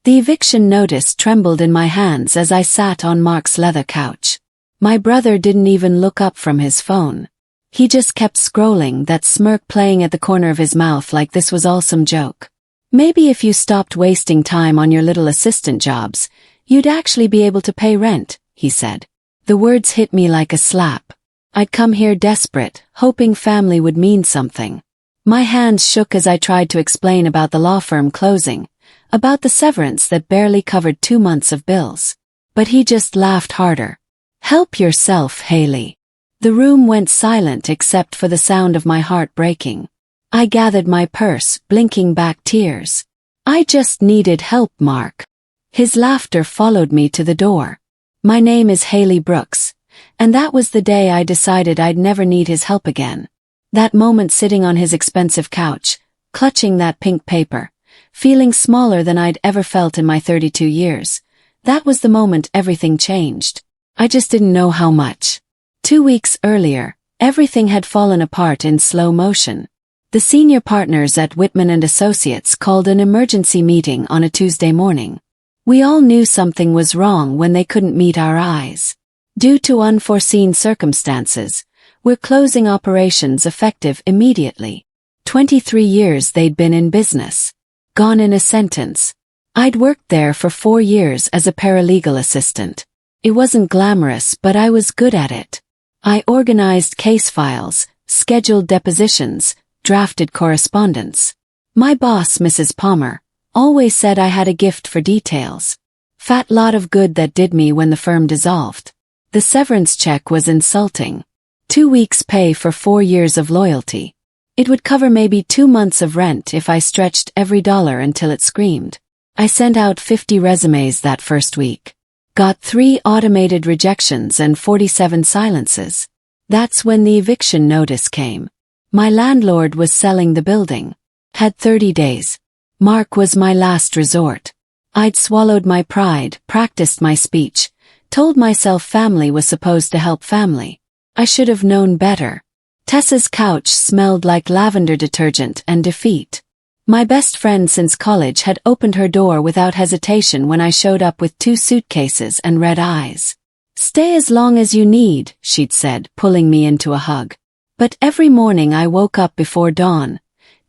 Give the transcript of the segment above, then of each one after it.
The eviction notice trembled in my hands as I sat on Mark's leather couch. My brother didn't even look up from his phone. He just kept scrolling, that smirk playing at the corner of his mouth like this was all some joke. Maybe if you stopped wasting time on your little assistant jobs, you'd actually be able to pay rent, he said. The words hit me like a slap. I'd come here desperate, hoping family would mean something. My hands shook as I tried to explain about the law firm closing, about the severance that barely covered 2 months of bills. But he just laughed harder. Help yourself, Haley. The room went silent except for the sound of my heart breaking. I gathered my purse, blinking back tears. I just needed help, Mark. His laughter followed me to the door. My name is Haley Brooks, and that was the day I decided I'd never need his help again. That moment sitting on his expensive couch, clutching that pink paper, feeling smaller than I'd ever felt in my 32 years, that was the moment everything changed. I just didn't know how much. 2 weeks earlier, everything had fallen apart in slow motion. The senior partners at Whitman & Associates called an emergency meeting on a Tuesday morning. We all knew something was wrong when they couldn't meet our eyes. Due to unforeseen circumstances, we're closing operations effective immediately. 23 years they'd been in business. Gone in a sentence. I'd worked there for 4 years as a paralegal assistant. It wasn't glamorous, but I was good at it. I organized case files, scheduled depositions, drafted correspondence. My boss, Mrs. Palmer, always said I had a gift for details. Fat lot of good that did me when the firm dissolved. The severance check was insulting. 2 weeks' pay for 4 years of loyalty. It would cover maybe 2 months of rent if I stretched every dollar until it screamed. I sent out 50 resumes that first week. Got 3 automated rejections and 47 silences. That's when the eviction notice came. My landlord was selling the building. Had 30 days. Mark was my last resort. I'd swallowed my pride, practiced my speech, told myself family was supposed to help family. I should have known better. Tessa's couch smelled like lavender detergent and defeat. My best friend since college had opened her door without hesitation when I showed up with 2 suitcases and red eyes. Stay as long as you need, she'd said, pulling me into a hug. But every morning I woke up before dawn,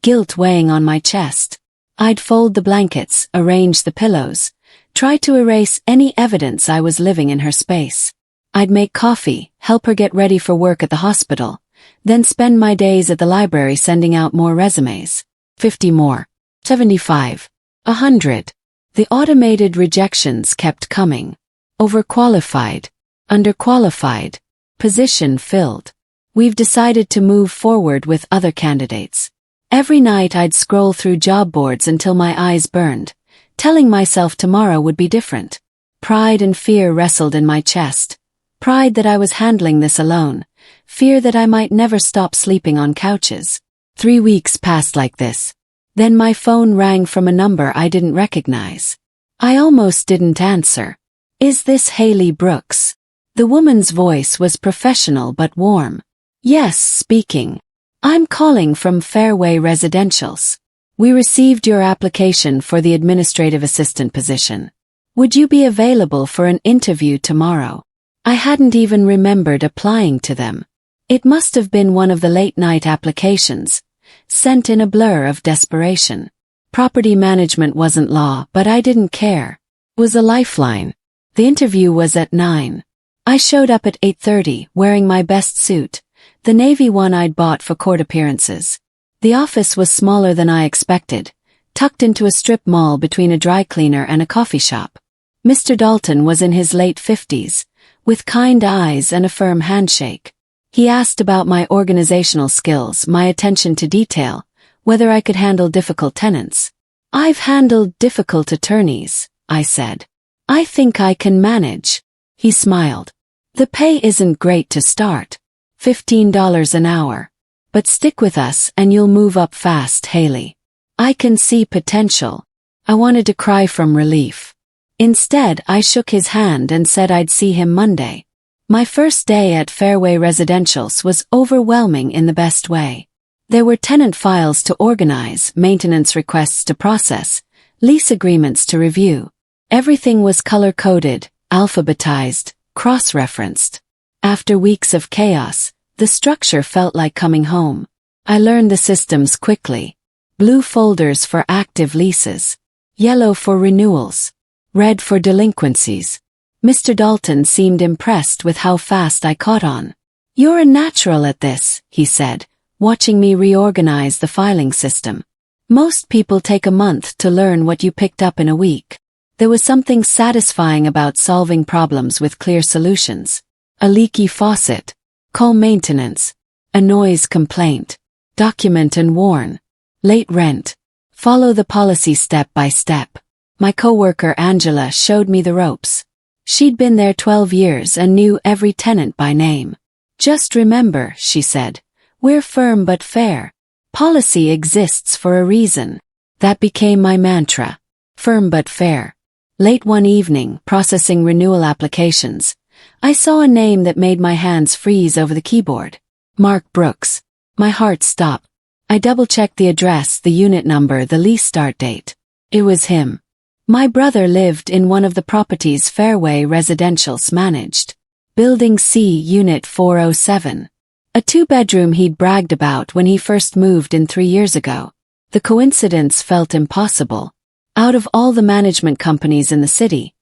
guilt weighing on my chest. I'd fold the blankets, arrange the pillows, try to erase any evidence I was living in her space. I'd make coffee, help her get ready for work at the hospital, then spend my days at the library sending out more resumes. 50 more. 75. 100. The automated rejections kept coming. Overqualified. Underqualified. Position filled. We've decided to move forward with other candidates. Every night I'd scroll through job boards until my eyes burned, telling myself tomorrow would be different. Pride and fear wrestled in my chest. Pride that I was handling this alone. Fear that I might never stop sleeping on couches. 3 weeks passed like this. Then my phone rang from a number I didn't recognize. I almost didn't answer. Is this Haley Brooks? The woman's voice was professional but warm. Yes, speaking. I'm calling from Fairway Residentials. We received your application for the administrative assistant position. Would you be available for an interview tomorrow? I hadn't even remembered applying to them. It must have been one of the late-night applications, sent in a blur of desperation. Property management wasn't law, but I didn't care. It was a lifeline. The interview was at 9. I showed up at 8:30, wearing my best suit, the navy one I'd bought for court appearances. The office was smaller than I expected, tucked into a strip mall between a dry cleaner and a coffee shop. Mr. Dalton was in his late 50s, with kind eyes and a firm handshake. He asked about my organizational skills, my attention to detail, whether I could handle difficult tenants. I've handled difficult attorneys, I said. I think I can manage. He smiled. The pay isn't great to start. $15 an hour. But stick with us and you'll move up fast, Haley. I can see potential. I wanted to cry from relief. Instead, I shook his hand and said I'd see him Monday. My first day at Fairway Residentials was overwhelming in the best way. There were tenant files to organize, maintenance requests to process, lease agreements to review. Everything was color-coded, alphabetized, cross-referenced. After weeks of chaos, the structure felt like coming home. I learned the systems quickly. Blue folders for active leases. Yellow for renewals. Red for delinquencies. Mr. Dalton seemed impressed with how fast I caught on. "You're a natural at this," he said, watching me reorganize the filing system. "Most people take a month to learn what you picked up in a week." There was something satisfying about solving problems with clear solutions. A leaky faucet. Call maintenance. A noise complaint. Document and warn. Late rent. Follow the policy step by step. My coworker Angela showed me the ropes. She'd been there 12 years and knew every tenant by name. "Just remember," she said, "we're firm but fair. Policy exists for a reason." That became my mantra. Firm but fair. Late one evening, processing renewal applications, I saw a name that made my hands freeze over the keyboard. Mark Brooks. My heart stopped. I double-checked the address, the unit number, the lease start date. It was him. My brother lived in one of the properties Fairway Residentials managed. Building C, Unit 407. A two-bedroom he'd bragged about when he first moved in 3 years ago. The coincidence felt impossible. Out of all the management companies in the city,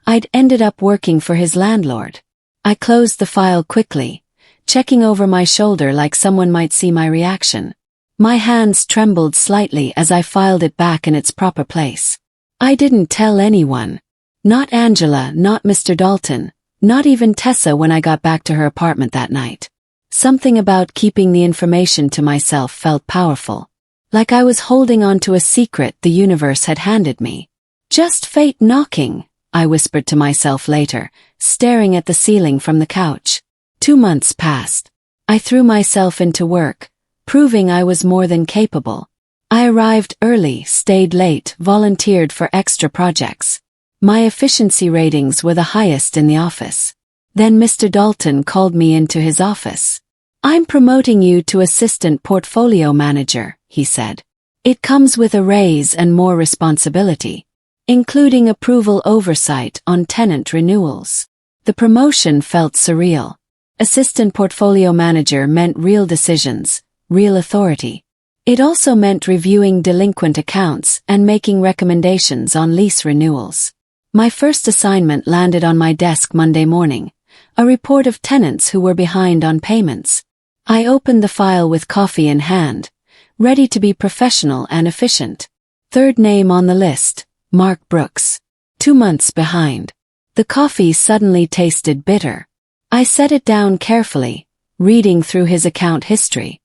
I'd ended up working for his landlord. I closed the file quickly, checking over my shoulder like someone might see my reaction. My hands trembled slightly as I filed it back in its proper place. I didn't tell anyone. Not Angela, not Mr. Dalton, not even Tessa when I got back to her apartment that night. Something about keeping the information to myself felt powerful. Like I was holding on to a secret the universe had handed me. "Just fate knocking," I whispered to myself later, staring at the ceiling from the couch. 2 months passed. I threw myself into work, proving I was more than capable. I arrived early, stayed late, volunteered for extra projects. My efficiency ratings were the highest in the office. Then Mr. Dalton called me into his office. "I'm promoting you to assistant portfolio manager," he said. "It comes with a raise and more responsibility, including approval oversight on tenant renewals." The promotion felt surreal. Assistant portfolio manager meant real decisions, real authority. It also meant reviewing delinquent accounts and making recommendations on lease renewals. My first assignment landed on my desk Monday morning, a report of tenants who were behind on payments. I opened the file with coffee in hand, ready to be professional and efficient. Third name on the list, Mark Brooks. 2 months behind. The coffee suddenly tasted bitter. I set it down carefully, reading through his account history.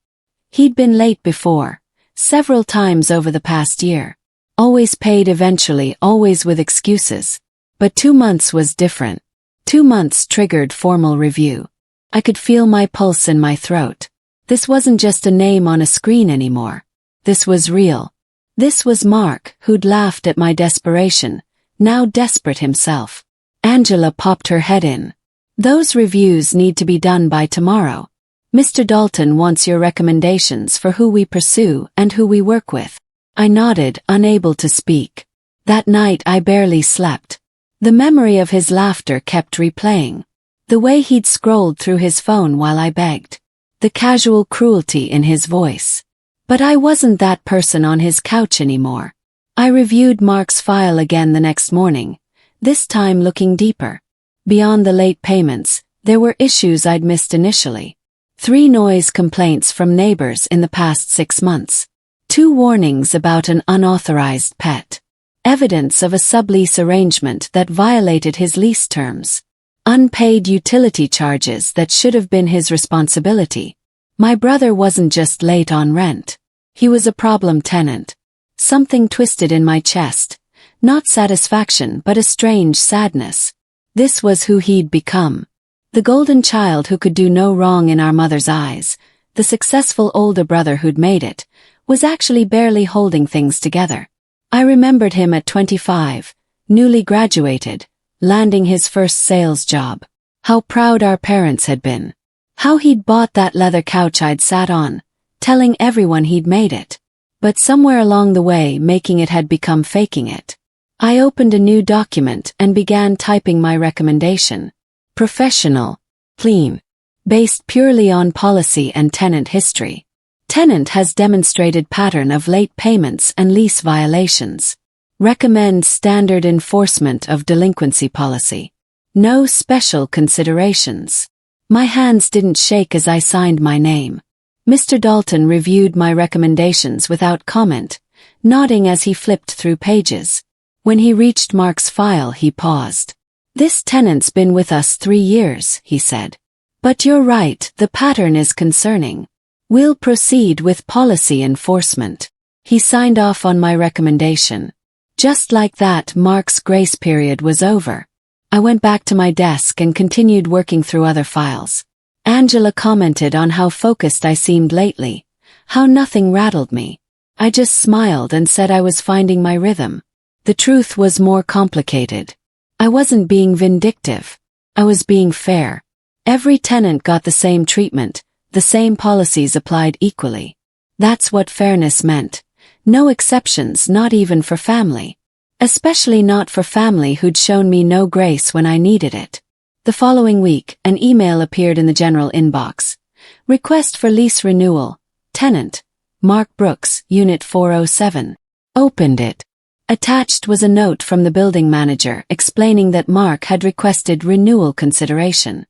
He'd been late before, several times over the past year. Always paid eventually, always with excuses. But 2 months was different. 2 months triggered formal review. I could feel my pulse in my throat. This wasn't just a name on a screen anymore. This was real. This was Mark, who'd laughed at my desperation, now desperate himself. Angela popped her head in. "Those reviews need to be done by tomorrow. Mr. Dalton wants your recommendations for who we pursue and who we work with." I nodded, unable to speak. That night I barely slept. The memory of his laughter kept replaying. The way he'd scrolled through his phone while I begged. The casual cruelty in his voice. But I wasn't that person on his couch anymore. I reviewed Mark's file again the next morning, this time looking deeper. Beyond the late payments, there were issues I'd missed initially. 3 noise complaints from neighbors in the past 6 months. 2 warnings about an unauthorized pet. Evidence of a sublease arrangement that violated his lease terms. Unpaid utility charges that should have been his responsibility. My brother wasn't just late on rent. He was a problem tenant. Something twisted in my chest. Not satisfaction but a strange sadness. This was who he'd become. The golden child who could do no wrong in our mother's eyes, the successful older brother who'd made it, was actually barely holding things together. I remembered him at 25, newly graduated, landing his first sales job. How proud our parents had been. How he'd bought that leather couch I'd sat on, telling everyone he'd made it. but somewhere along the way making it had become faking it. I opened a new document and began typing my recommendation. Professional. Clean. Based purely on policy and tenant history. Tenant has demonstrated pattern of late payments and lease violations. Recommends standard enforcement of delinquency policy. No special considerations. My hands didn't shake as I signed my name. Mr. Dalton reviewed my recommendations without comment, nodding as he flipped through pages. When he reached Mark's file, he paused. This tenant's been with us 3 years, he said. But you're right, the pattern is concerning. We'll proceed with policy enforcement. He signed off on my recommendation. Just like that, Mark's grace period was over. I went back to my desk and continued working through other files. Angela commented on how focused I seemed lately, how nothing rattled me. I just smiled and said I was finding my rhythm. The truth was more complicated. I wasn't being vindictive. I was being fair. Every tenant got the same treatment, the same policies applied equally. That's what fairness meant. No exceptions, not even for family. Especially not for family who'd shown me no grace when I needed it. The following week, an email appeared in the general inbox. Request for lease renewal. Tenant. Mark Brooks, Unit 407. Opened it. Attached was a note from the building manager explaining that Mark had requested renewal consideration.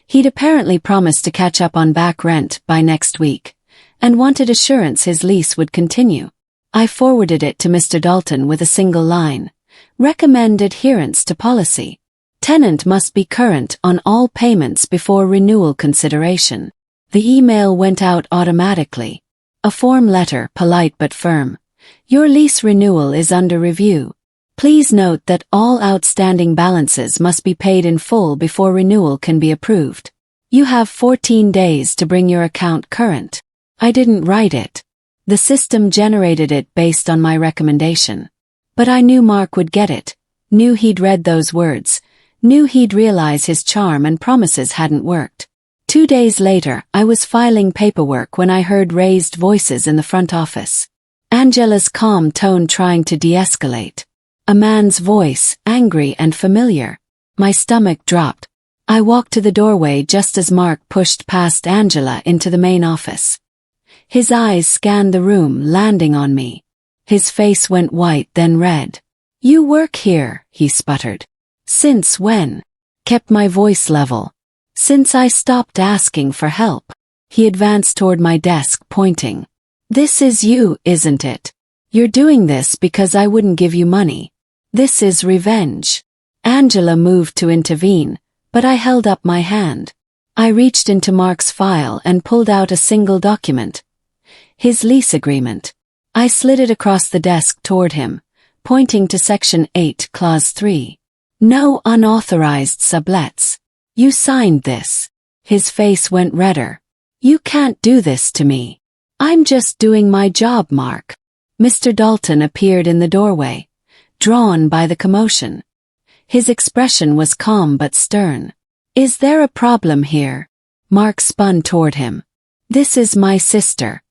He'd apparently promised to catch up on back rent by next week, and wanted assurance his lease would continue. I forwarded it to Mr. Dalton with a single line. Recommend adherence to policy. Tenant must be current on all payments before renewal consideration. The email went out automatically. A form letter, polite but firm. Your lease renewal is under review. Please note that all outstanding balances must be paid in full before renewal can be approved. You have 14 days to bring your account current. I didn't write it. The system generated it based on my recommendation. But I knew Mark would get it, knew he'd read those words, knew he'd realize his charm and promises hadn't worked. 2 days later, I was filing paperwork when I heard raised voices in the front office. Angela's calm tone trying to de-escalate. A man's voice, angry and familiar. My stomach dropped. I walked to the doorway just as Mark pushed past Angela into the main office. His eyes scanned the room, landing on me. His face went white, then red. You work here, he sputtered. Since when? Kept my voice level. Since I stopped asking for help. He advanced toward my desk, pointing. This is you, isn't it? You're doing this because I wouldn't give you money. This is revenge. Angela moved to intervene, but I held up my hand. I reached into Mark's file and pulled out a single document. His lease agreement. I slid it across the desk toward him, pointing to Section 8, Clause 3. No unauthorized sublets. You signed this. His face went redder. You can't do this to me. I'm just doing my job, Mark. Mr. Dalton appeared in the doorway, drawn by the commotion. His expression was calm but stern. Is there a problem here? Mark spun toward him. This is my sister.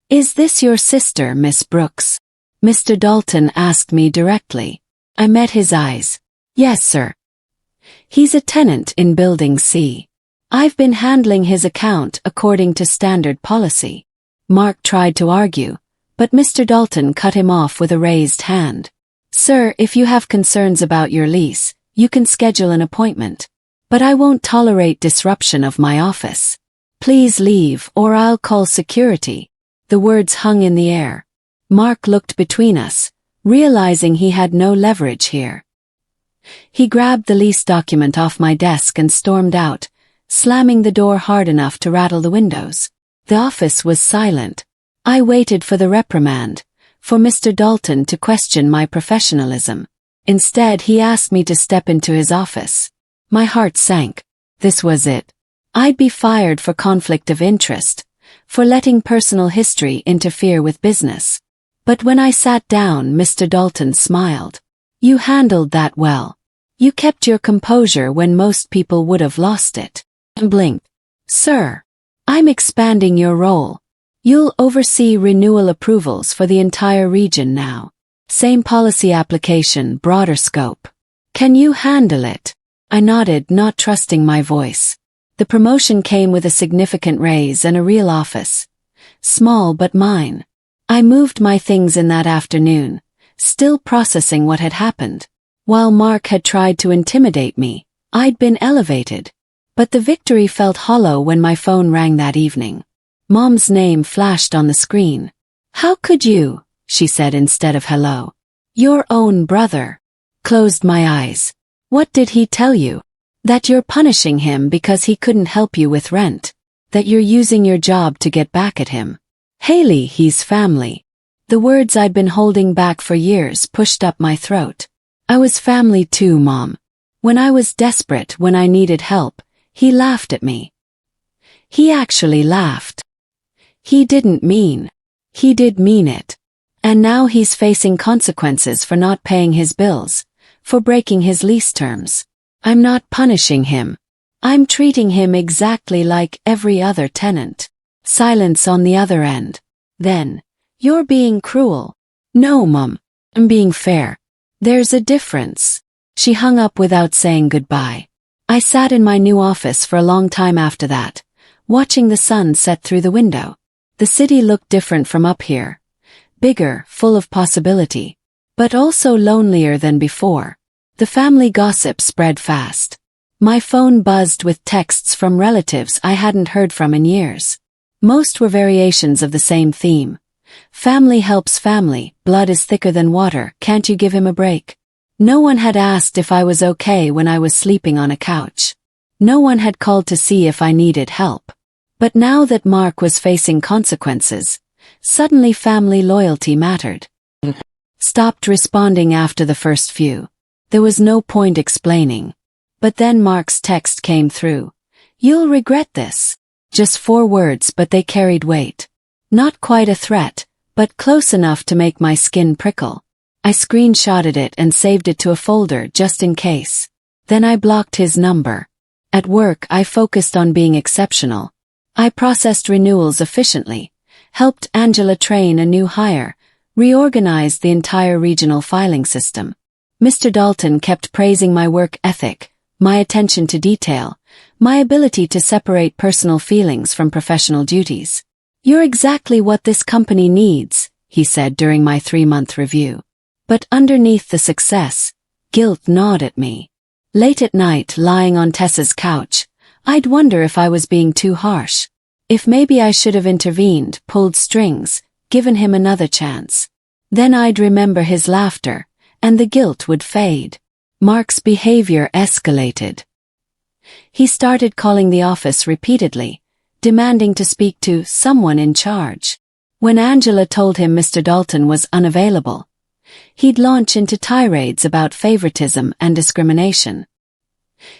Is this your sister, Miss Brooks? Mr. Dalton asked me directly. I met his eyes. Yes, sir. He's a tenant in Building C. I've been handling his account according to standard policy. Mark tried to argue, but Mr. Dalton cut him off with a raised hand. Sir, if you have concerns about your lease, you can schedule an appointment. But I won't tolerate disruption of my office. Please leave or I'll call security. The words hung in the air. Mark looked between us, realizing he had no leverage here. He grabbed the lease document off my desk and stormed out, slamming the door hard enough to rattle the windows. The office was silent. I waited for the reprimand, for Mr. Dalton to question my professionalism. Instead, he asked me to step into his office. My heart sank. This was it. I'd be fired for conflict of interest, for letting personal history interfere with business. But when I sat down, Mr. Dalton smiled. You handled that well. You kept your composure when most people would have lost it. And blinked. Sir, I'm expanding your role. You'll oversee renewal approvals for the entire region now. Same policy application, broader scope. Can you handle it? I nodded, not trusting my voice. The promotion came with a significant raise and a real office. Small but mine. I moved my things in that afternoon, still processing what had happened. While Mark had tried to intimidate me, I'd been elevated. But the victory felt hollow when my phone rang that evening. Mom's name flashed on the screen. How could you? She said instead of hello. Your own brother. Closed my eyes. What did he tell you? That you're punishing him because he couldn't help you with rent. That you're using your job to get back at him. Haley, he's family. The words I'd been holding back for years pushed up my throat. I was family too, Mom. When I was desperate, when I needed help, he laughed at me. He actually laughed. He didn't mean. He did mean it. And now he's facing consequences for not paying his bills, for breaking his lease terms. I'm not punishing him. I'm treating him exactly like every other tenant. Silence on the other end. Then, you're being cruel. No, Mom. I'm being fair. There's a difference. She hung up without saying goodbye. I sat in my new office for a long time after that, watching the sun set through the window. The city looked different from up here. Bigger, full of possibility. But also lonelier than before. The family gossip spread fast. My phone buzzed with texts from relatives I hadn't heard from in years. Most were variations of the same theme. Family helps family, blood is thicker than water, can't you give him a break? No one had asked if I was okay when I was sleeping on a couch. No one had called to see if I needed help. But now that Mark was facing consequences, suddenly family loyalty mattered. Stopped responding after the first few. There was no point explaining. But then Mark's text came through. You'll regret this. Just 4 words, but they carried weight. Not quite a threat, but close enough to make my skin prickle. I screenshotted it and saved it to a folder just in case. Then I blocked his number. At work, I focused on being exceptional. I processed renewals efficiently, helped Angela train a new hire, reorganized the entire regional filing system. Mr. Dalton kept praising my work ethic, my attention to detail, my ability to separate personal feelings from professional duties. You're exactly what this company needs, he said during my 3-month review. But underneath the success, guilt gnawed at me. Late at night, lying on Tessa's couch, I'd wonder if I was being too harsh. If maybe I should have intervened, pulled strings, given him another chance. Then I'd remember his laughter, and the guilt would fade. Mark's behavior escalated. He started calling the office repeatedly, demanding to speak to someone in charge. When Angela told him Mr. Dalton was unavailable, he'd launch into tirades about favoritism and discrimination.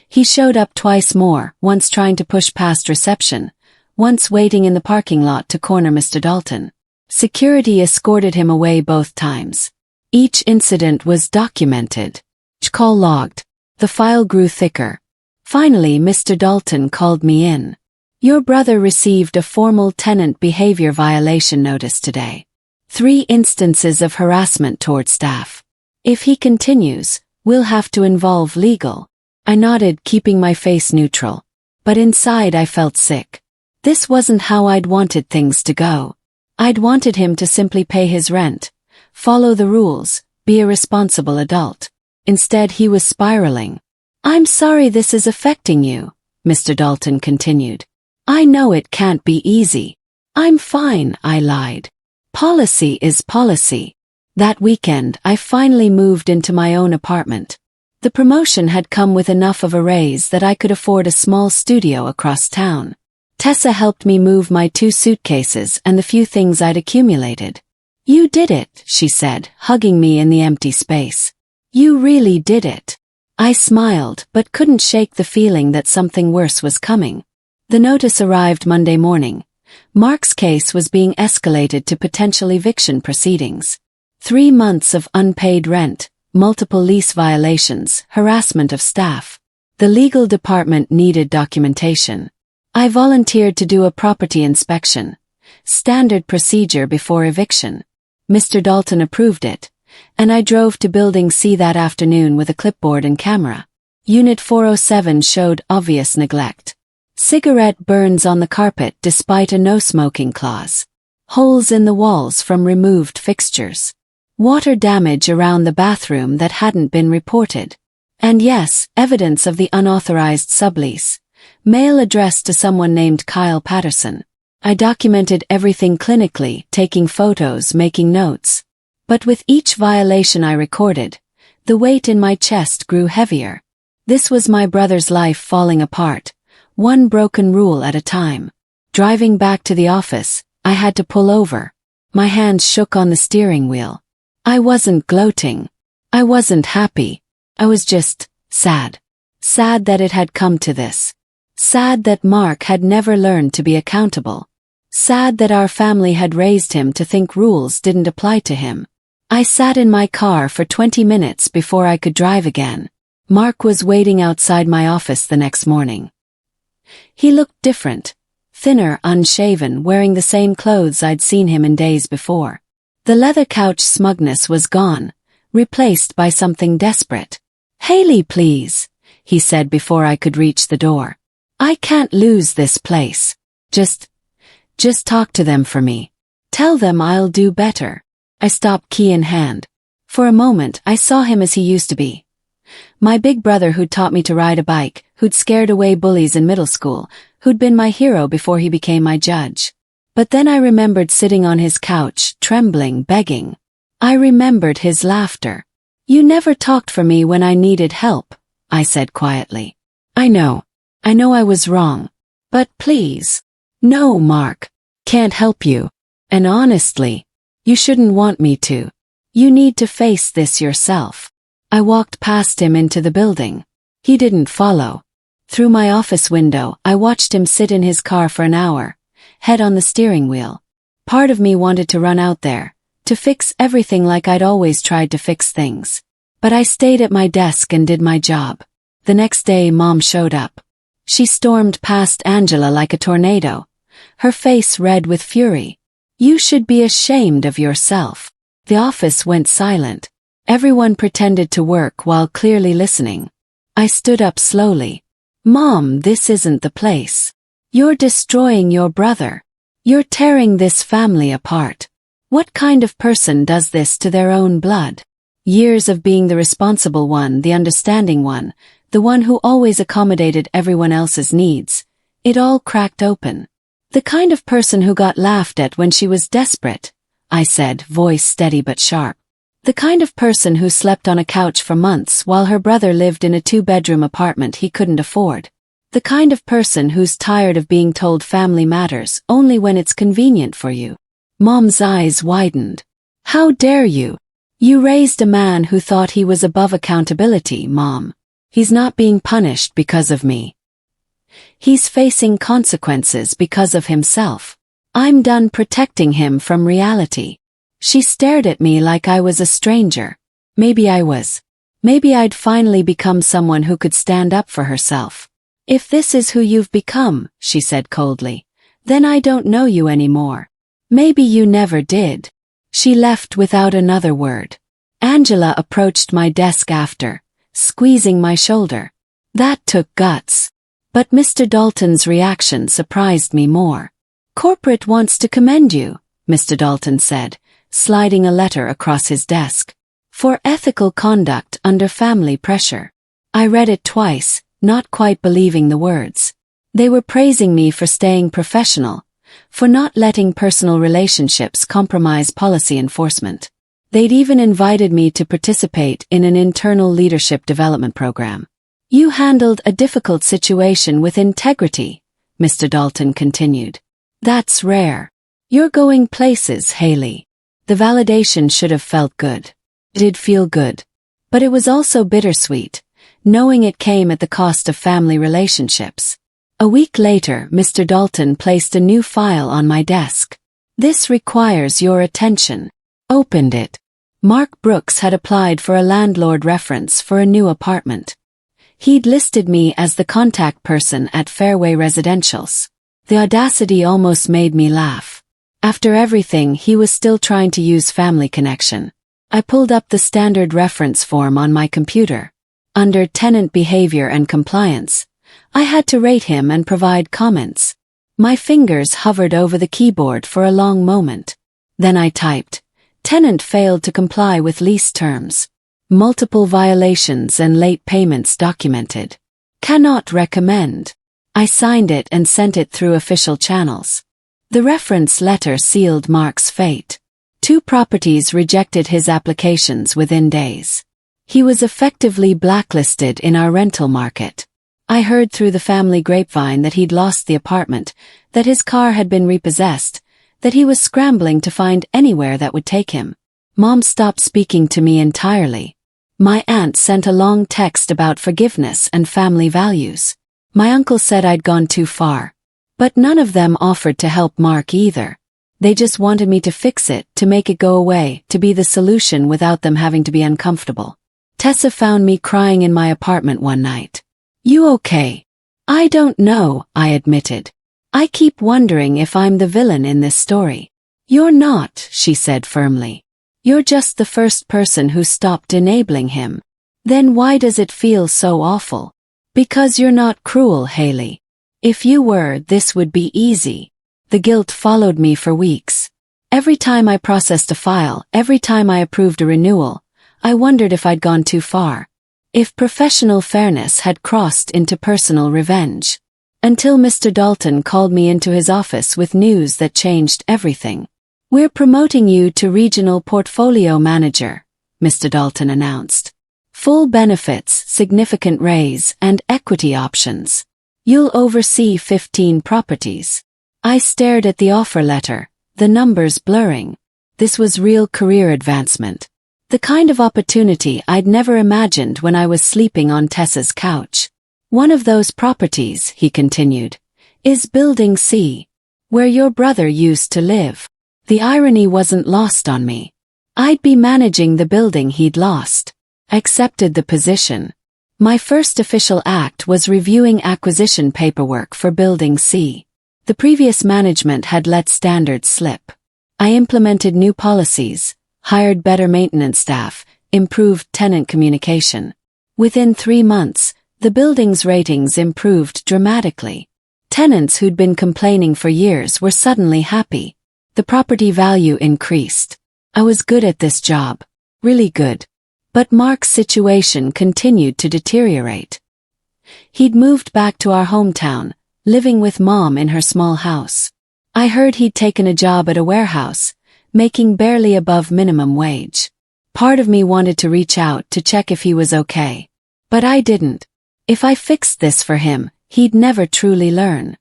He showed up twice more, once trying to push past reception, once waiting in the parking lot to corner Mr. Dalton. Security escorted him away both times. Each incident was documented. Each call logged. The file grew thicker. Finally, Mr. Dalton called me in. Your brother received a formal tenant behavior violation notice today. 3 instances of harassment toward staff. If he continues, we'll have to involve legal. I nodded, keeping my face neutral. But inside I felt sick. This wasn't how I'd wanted things to go. I'd wanted him to simply pay his rent, follow the rules, be a responsible adult. Instead he was spiraling. I'm sorry this is affecting you, Mr. Dalton continued. I know it can't be easy. I'm fine, I lied. Policy is policy. That weekend, I finally moved into my own apartment. The promotion had come with enough of a raise that I could afford a small studio across town. Tessa helped me move my 2 suitcases and the few things I'd accumulated. You did it, she said, hugging me in the empty space. You really did it. I smiled, but couldn't shake the feeling that something worse was coming. The notice arrived Monday morning. Mark's case was being escalated to potential eviction proceedings. 3 months of unpaid rent, multiple lease violations, harassment of staff. The legal department needed documentation. I volunteered to do a property inspection, Standard procedure before eviction. Mr. Dalton approved it, and I drove to Building C that afternoon with a clipboard and camera. Unit 407 showed obvious neglect. Cigarette burns on the carpet despite a no-smoking clause. Holes in the walls from removed fixtures. Water damage around the bathroom that hadn't been reported. And yes, evidence of the unauthorized sublease. Mail addressed to someone named Kyle Patterson. I documented everything clinically, taking photos, making notes. But with each violation I recorded, the weight in my chest grew heavier. This was my brother's life falling apart, one broken rule at a time. Driving back to the office, I had to pull over. My hands shook on the steering wheel. I wasn't gloating. I wasn't happy. I was just sad. Sad that it had come to this. Sad that Mark had never learned to be accountable. Sad that our family had raised him to think rules didn't apply to him. I sat in my car for 20 minutes before I could drive again. Mark was waiting outside my office the next morning. He looked different. Thinner, unshaven, wearing the same clothes I'd seen him in days before. The leather couch smugness was gone, replaced by something desperate. "Haley, please," he said before I could reach the door. "I can't lose this place. Just talk to them for me. Tell them I'll do better." I stopped, key in hand. For a moment, I saw him as he used to be. My big brother who'd taught me to ride a bike, who'd scared away bullies in middle school, who'd been my hero before he became my judge. But then I remembered sitting on his couch, trembling, begging. I remembered his laughter. "You never talked for me when I needed help," I said quietly. I know I was wrong. But please." "No, Mark. Can't help you. And honestly, you shouldn't want me to. You need to face this yourself." I walked past him into the building. He didn't follow. Through my office window, I watched him sit in his car for an hour, head on the steering wheel. Part of me wanted to run out there, to fix everything like I'd always tried to fix things. But I stayed at my desk and did my job. The next day, Mom showed up. She stormed past Angela like a tornado, her face red with fury. "You should be ashamed of yourself." The office went silent. Everyone pretended to work while clearly listening. I stood up slowly. "Mom, this isn't the place. You're destroying your brother. You're tearing this family apart. What kind of person does this to their own blood? Years of being the responsible one, the understanding one, the one who always accommodated everyone else's needs. It all cracked open. The kind of person who got laughed at when she was desperate," I said, voice steady but sharp. "The kind of person who slept on a couch for months while her brother lived in a 2-bedroom apartment he couldn't afford. The kind of person who's tired of being told family matters only when it's convenient for you." Mom's eyes widened. "How dare you? You raised a man who thought he was above accountability, Mom. He's not being punished because of me. He's facing consequences because of himself. I'm done protecting him from reality." She stared at me like I was a stranger. Maybe I was. Maybe I'd finally become someone who could stand up for herself. "If this is who you've become," she said coldly, "then I don't know you anymore. Maybe you never did." She left without another word. Angela approached my desk after, squeezing my shoulder. That took guts. But Mr. Dalton's reaction surprised me more. "Corporate wants to commend you," Mr. Dalton said, sliding a letter across his desk. "For ethical conduct under family pressure." I read it twice, not quite believing the words. They were praising me for staying professional, for not letting personal relationships compromise policy enforcement. They'd even invited me to participate in an internal leadership development program. "You handled a difficult situation with integrity," Mr. Dalton continued. "That's rare. You're going places, Haley." The validation should have felt good. It did feel good. But it was also bittersweet, knowing it came at the cost of family relationships. A week later, Mr. Dalton placed a new file on my desk. "This requires your attention." Opened it. Mark Brooks had applied for a landlord reference for a new apartment. He'd listed me as the contact person at Fairway Residentials. The audacity almost made me laugh. After everything, he was still trying to use Family Connection. I pulled up the standard reference form on my computer. Under Tenant Behavior and Compliance, I had to rate him and provide comments. My fingers hovered over the keyboard for a long moment. Then I typed, "Tenant failed to comply with lease terms. Multiple violations and late payments documented. Cannot recommend." I signed it and sent it through official channels. The reference letter sealed Mark's fate. 2 properties rejected his applications within days. He was effectively blacklisted in our rental market. I heard through the family grapevine that he'd lost the apartment, that his car had been repossessed, that he was scrambling to find anywhere that would take him. Mom stopped speaking to me entirely. My aunt sent a long text about forgiveness and family values. My uncle said I'd gone too far. But none of them offered to help Mark either. They just wanted me to fix it, to make it go away, to be the solution without them having to be uncomfortable. Tessa found me crying in my apartment one night. "You okay?" "I don't know," I admitted. "I keep wondering if I'm the villain in this story." "You're not," she said firmly. "You're just the first person who stopped enabling him." "Then why does it feel so awful?" "Because you're not cruel, Haley. If you were, this would be easy." The guilt followed me for weeks. Every time I processed a file, every time I approved a renewal, I wondered if I'd gone too far. If professional fairness had crossed into personal revenge. Until Mr. Dalton called me into his office with news that changed everything. "We're promoting you to Regional Portfolio Manager," Mr. Dalton announced. "Full benefits, significant raise, and equity options. You'll oversee 15 properties." I stared at the offer letter, the numbers blurring. This was real career advancement. The kind of opportunity I'd never imagined when I was sleeping on Tessa's couch. "One of those properties," he continued, "is Building C, where your brother used to live." The irony wasn't lost on me. I'd be managing the building he'd lost. I accepted the position. My first official act was reviewing acquisition paperwork for Building C. The previous management had let standards slip. I implemented new policies, hired better maintenance staff, improved tenant communication. Within 3 months, the building's ratings improved dramatically. Tenants who'd been complaining for years were suddenly happy. The property value increased. I was good at this job. Really good. But Mark's situation continued to deteriorate. He'd moved back to our hometown, living with Mom in her small house. I heard he'd taken a job at a warehouse, making barely above minimum wage. Part of me wanted to reach out to check if he was okay. But I didn't. If I fixed this for him, he'd never truly learn.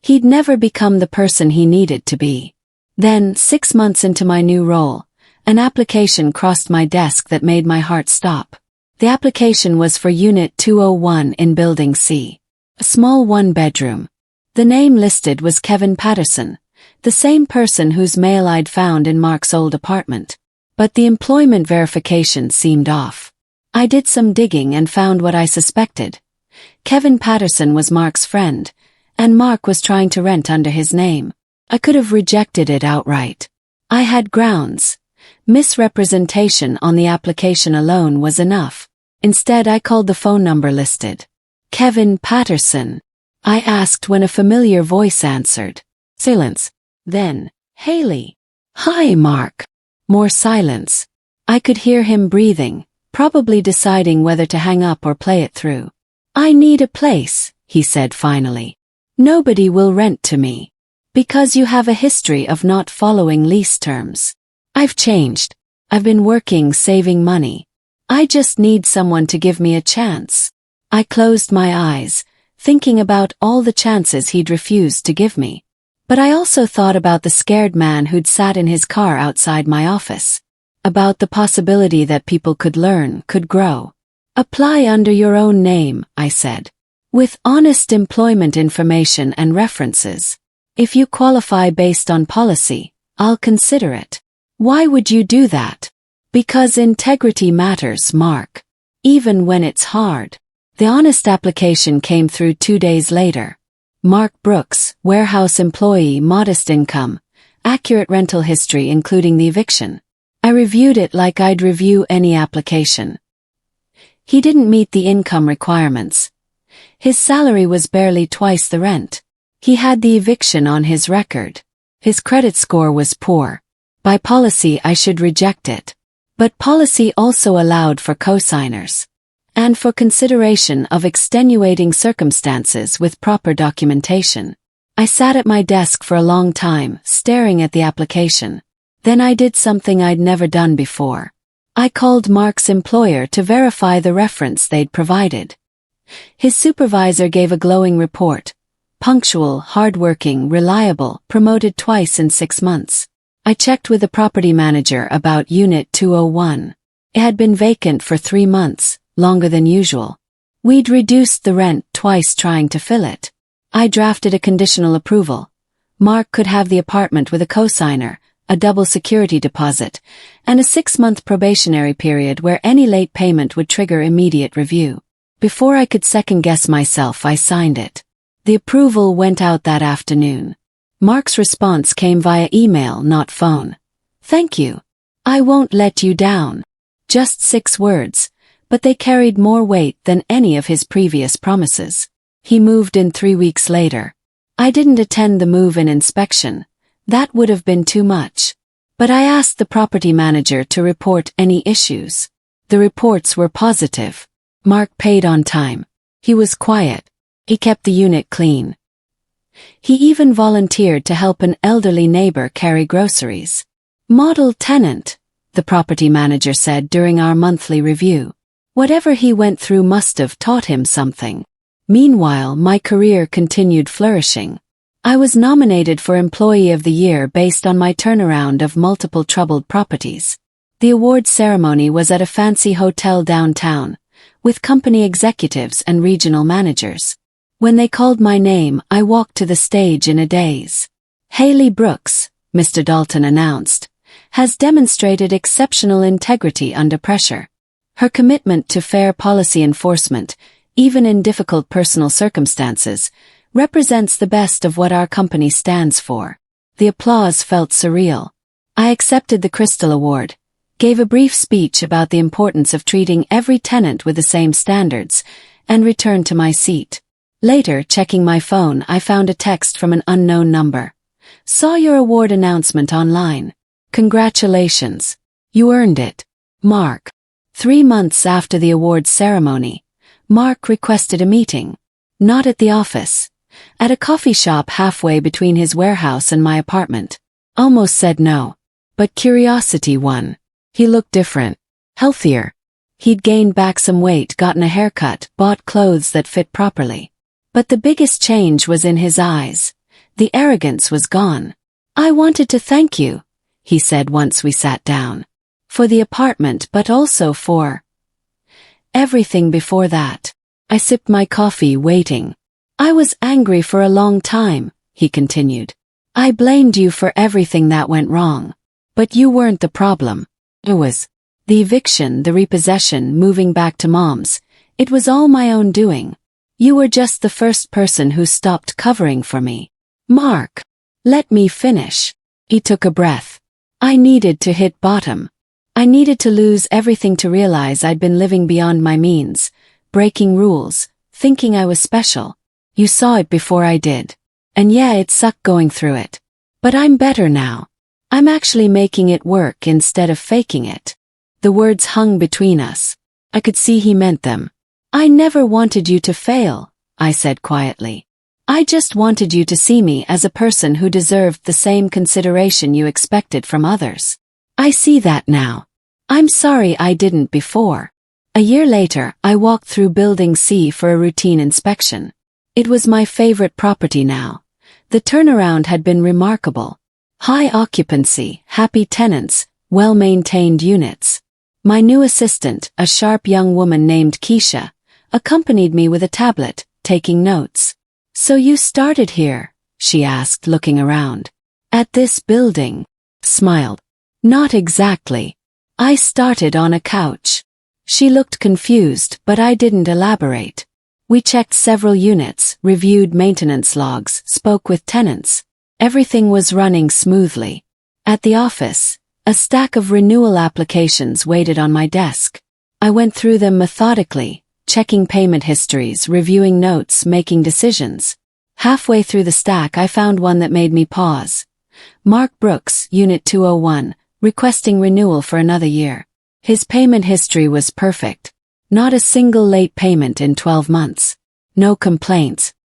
He'd never become the person he needed to be. Then, 6 months into my new role, an application crossed my desk that made my heart stop. The application was for Unit 201 in Building C. A small 1-bedroom. The name listed was Kevin Patterson, the same person whose mail I'd found in Mark's old apartment. But the employment verification seemed off. I did some digging and found what I suspected. Kevin Patterson was Mark's friend, and Mark was trying to rent under his name. I could have rejected it outright. I had grounds. Misrepresentation on the application alone was enough. Instead, I called the phone number listed. "Kevin Patterson?" I asked when a familiar voice answered. Silence. Then, "Haley." "Hi, Mark." More silence. I could hear him breathing, probably deciding whether to hang up or play it through. "I need a place," he said finally. "Nobody will rent to me. Because you have a history of not following lease terms. I've changed. I've been working, saving money. I just need someone to give me a chance." I closed my eyes, thinking about all the chances he'd refused to give me. But I also thought about the scared man who'd sat in his car outside my office. About the possibility that people could learn, could grow. "Apply under your own name," I said. "With honest employment information and references. If you qualify based on policy, I'll consider it." "Why would you do that?" "Because integrity matters, Mark. Even when it's hard." The honest application came through 2 days later. Mark Brooks, warehouse employee, modest income, accurate rental history including the eviction. I reviewed it like I'd review any application. He didn't meet the income requirements. His salary was barely twice the rent. He had the eviction on his record. His credit score was poor. By policy I should reject it. But policy also allowed for co-signers. And for consideration of extenuating circumstances with proper documentation. I sat at my desk for a long time, staring at the application. Then I did something I'd never done before. I called Mark's employer to verify the reference they'd provided. His supervisor gave a glowing report. Punctual, hardworking, reliable, promoted twice in 6 months. I checked with the property manager about Unit 201. It had been vacant for 3 months, longer than usual. We'd reduced the rent twice trying to fill it. I drafted a conditional approval. Mark could have the apartment with a co-signer, a double security deposit, and a 6-month probationary period where any late payment would trigger immediate review. Before I could second-guess myself, I signed it. The approval went out that afternoon. Mark's response came via email, not phone. "Thank you. I won't let you down." Just 6 words, but they carried more weight than any of his previous promises. He moved in 3 weeks later. I didn't attend the move-in inspection. That would have been too much. But I asked the property manager to report any issues. The reports were positive. Mark paid on time. He was quiet. He kept the unit clean. He even volunteered to help an elderly neighbor carry groceries. "Model tenant," the property manager said during our monthly review. Whatever he went through must have taught him something. Meanwhile, my career continued flourishing. I was nominated for Employee of the Year based on my turnaround of multiple troubled properties. The award ceremony was at a fancy hotel downtown, with company executives and regional managers. When they called my name, I walked to the stage in a daze. "Haley Brooks," Mr. Dalton announced, "has demonstrated exceptional integrity under pressure. Her commitment to fair policy enforcement, even in difficult personal circumstances, represents the best of what our company stands for." The applause felt surreal. I accepted the Crystal Award, gave a brief speech about the importance of treating every tenant with the same standards, and returned to my seat. Later, checking my phone, I found a text from an unknown number. "Saw your award announcement online. Congratulations. You earned it. Mark." 3 months after the awards ceremony, Mark requested a meeting. Not at the office. At a coffee shop halfway between his warehouse and my apartment. Almost said no. But curiosity won. He looked different. Healthier. He'd gained back some weight, gotten a haircut, bought clothes that fit properly. But the biggest change was in his eyes. The arrogance was gone. "I wanted to thank you," he said once we sat down. "For the apartment, but also for everything before that." I sipped my coffee, waiting. "I was angry for a long time," he continued. "I blamed you for everything that went wrong. But you weren't the problem. It was the eviction, the repossession, moving back to Mom's. It was all my own doing. You were just the first person who stopped covering for me." "Mark, let me finish." He took a breath. I needed to hit bottom. I needed to lose everything to realize I'd been living beyond my means, breaking rules, thinking I was special. You saw it before I did. And yeah, it sucked going through it. But I'm better now. I'm actually making it work instead of faking it. The words hung between us. I could see he meant them. "I never wanted you to fail," I said quietly. "I just wanted you to see me as a person who deserved the same consideration you expected from others. I see that now. I'm sorry I didn't before." A year later, I walked through Building C for a routine inspection. It was my favorite property now. The turnaround had been remarkable. High occupancy, happy tenants, well-maintained units. My new assistant, a sharp young woman named Keisha, accompanied me with a tablet, taking notes. "So you started here?" she asked, looking around. "At this building?" Smiled. "Not exactly. I started on a couch." She looked confused, but I didn't elaborate. We checked several units, reviewed maintenance logs, spoke with tenants. Everything was running smoothly. At the office, a stack of renewal applications waited on my desk. I went through them methodically, checking payment histories, reviewing notes, making decisions. Halfway through the stack I found one that made me pause. Mark Brooks, Unit 201, requesting renewal for another year. His payment history was perfect. Not a single late payment in 12 months. No complaints.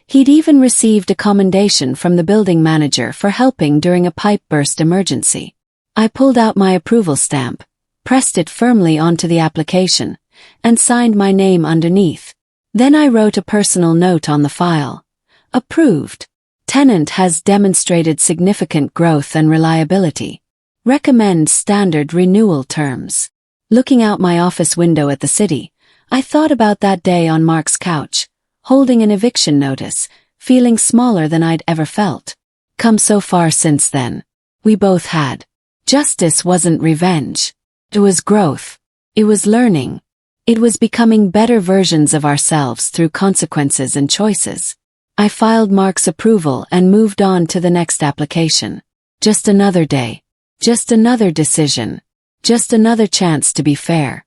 He'd even received a commendation from the building manager for helping during a pipe burst emergency. I pulled out my approval stamp, pressed it firmly onto the application, and signed my name underneath. Then I wrote a personal note on the file. Approved. Tenant has demonstrated significant growth and reliability. Recommend standard renewal terms. Looking out my office window at the city, I thought about that day on Mark's couch, holding an eviction notice, feeling smaller than I'd ever felt. Come so far since then. We both had. Justice wasn't revenge. It was growth. It was learning. It was becoming better versions of ourselves through consequences and choices. I filed Mark's approval and moved on to the next application. Just another day. Just another decision. Just another chance to be fair.